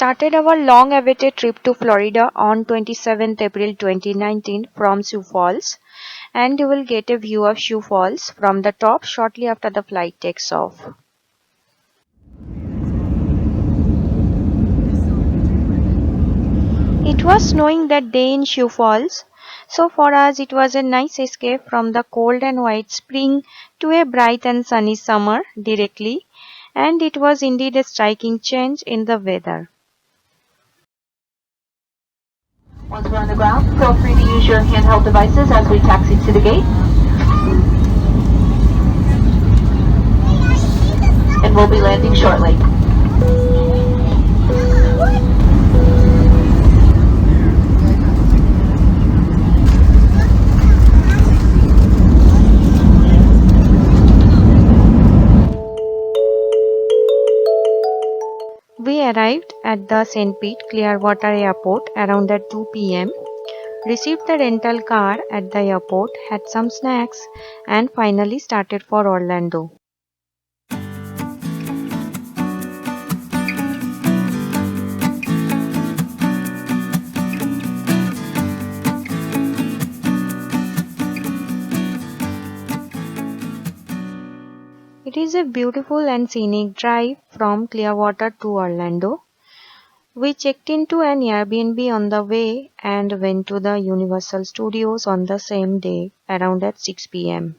started our long-awaited trip to Florida on 27th April 2019 from Sioux Falls, and you will get a view of Sioux Falls from the top shortly after the flight takes off. It was snowing that day in Sioux Falls, so for us it was a nice escape from the cold and white spring to a bright and sunny summer directly, and it was indeed a striking change in the weather. Once we're on the ground, feel free to use your handheld devices as we taxi to the gate. And we'll be landing shortly. We arrived at the St. Pete Clearwater Airport around at 2 p.m., received the rental car at the airport, had some snacks, and finally started for Orlando. It is a beautiful and scenic drive from Clearwater to Orlando. We checked into an Airbnb on the way and went to the Universal Studios on the same day around at 6 p.m.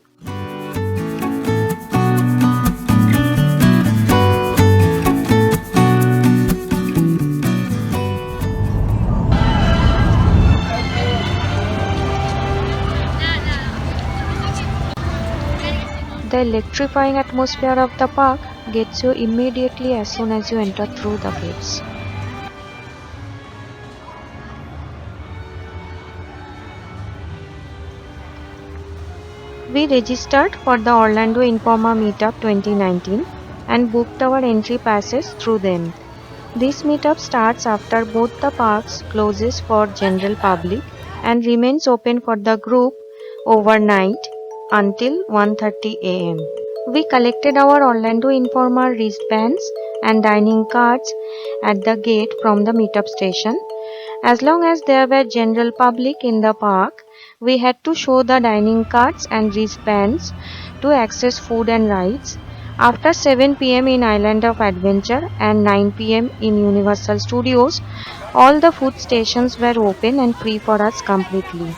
The electrifying atmosphere of the park gets you immediately as soon as you enter through the gates. We registered for the Orlando Informer Meetup 2019 and booked our entry passes through them. This meetup starts after both the parks closes for general public and remains open for the group overnight until 1:30 a.m. We collected our Orlando Informer wristbands and dining cards at the gate from the meetup station. As long as there were general public in the park, we had to show the dining cards and wristbands to access food and rides. After 7 p.m. in Island of Adventure and 9 p.m. in Universal Studios, all the food stations were open and free for us completely.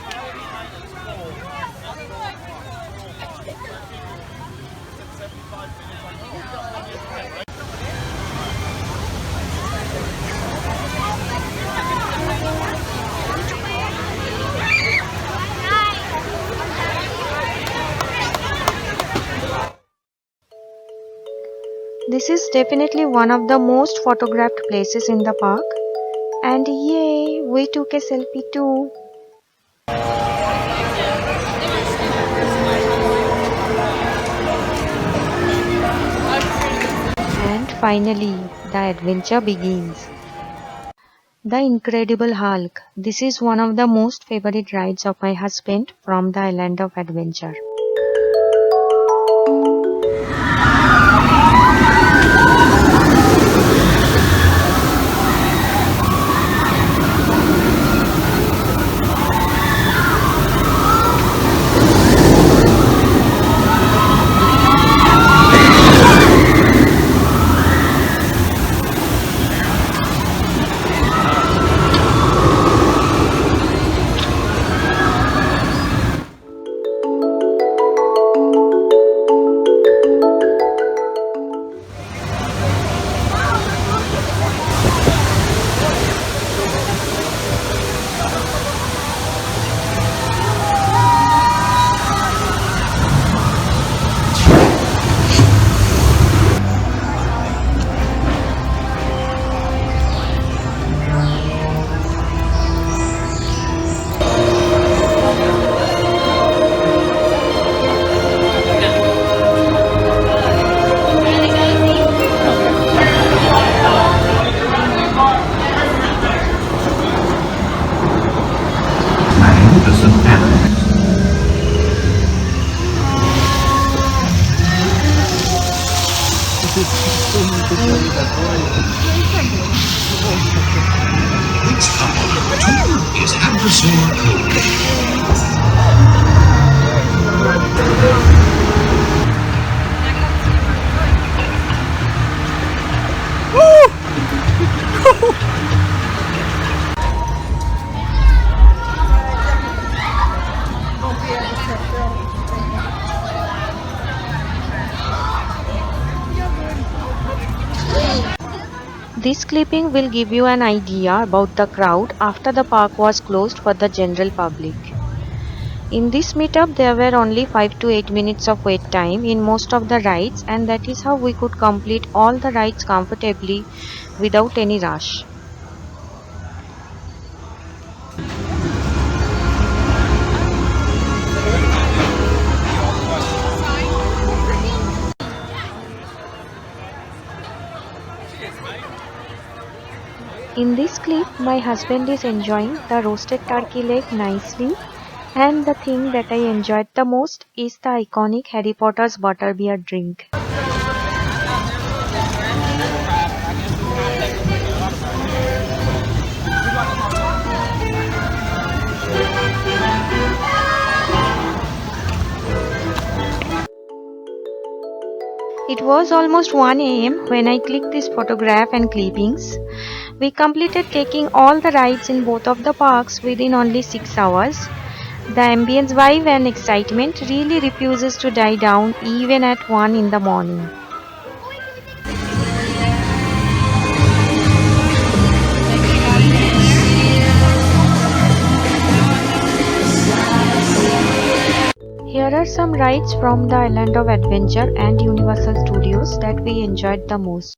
This is definitely one of the most photographed places in the park. And yay, we took a selfie too. And finally, the adventure begins. The Incredible Hulk. This is one of the most favorite rides of my husband from the Island of Adventure. Is Adversor Code. This clipping will give you an idea about the crowd after the park was closed for the general public. In this meetup, there were only 5 to 8 minutes of wait time in most of the rides, and that is how we could complete all the rides comfortably without any rush. In this clip, my husband is enjoying the roasted turkey leg nicely, and the thing that I enjoyed the most is the iconic Harry Potter's butterbeer drink. It was almost 1 a.m. when I clicked this photograph and clippings. We completed taking all the rides in both of the parks within only 6 hours. The ambience vibe and excitement really refuses to die down even at 1 in the morning. Here are some rides from the Island of Adventure and Universal Studios that we enjoyed the most.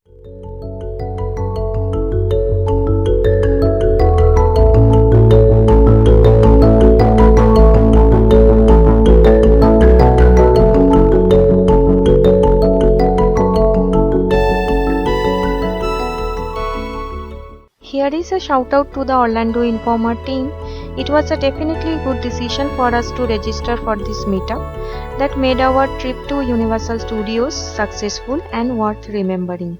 Here is a shout out to the Orlando Informer team. It was a definitely good decision for us to register for this meetup that made our trip to Universal Studios successful and worth remembering.